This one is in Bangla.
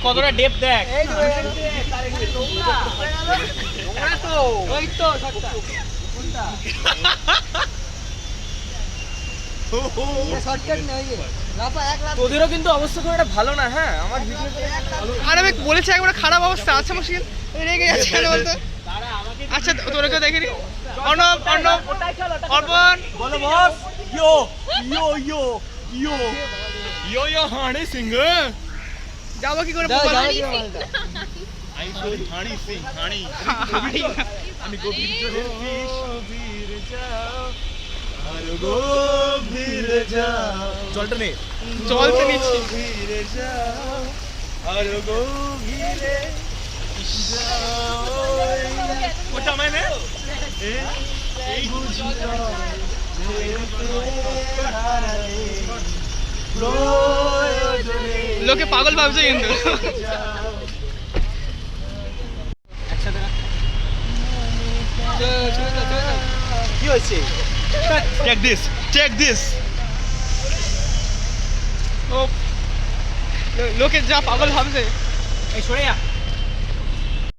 কতটা ডেপ দেখ। তোদেরও কিন্তু অবস্থা খুব একটা ভালো না। হ্যাঁ আমার ভিডিও আরে আমি বলেছি একবার খারাপ অবস্থা। আচ্ছা মুশকিল রেগে যাচ্ছে কেন বলতো? আচ্ছা তোরকে দেখিনি। অর্ণব অর্ণব অর্পণ বলো বস। ইয়ো ইয়ো ইয়ো ইয়ো ইয়ো ইয়ো হানি সিং। যাবো কি করে? আমি শুধু হানি সিং হানি। আমি গোবিন্দের ফিশ গভীর যাও আর গভীর যাও। জলটা নে। জল তো নিচ্ছি। গভীর যাও আর গভীরে যাও। ওটা মানে এই বুঝি লোকে পাগল ভাবছে কিন্তু। কি হয়েছে? Check this check this. ও লোকে যা পাগল ভাবছে। এই সরে যা।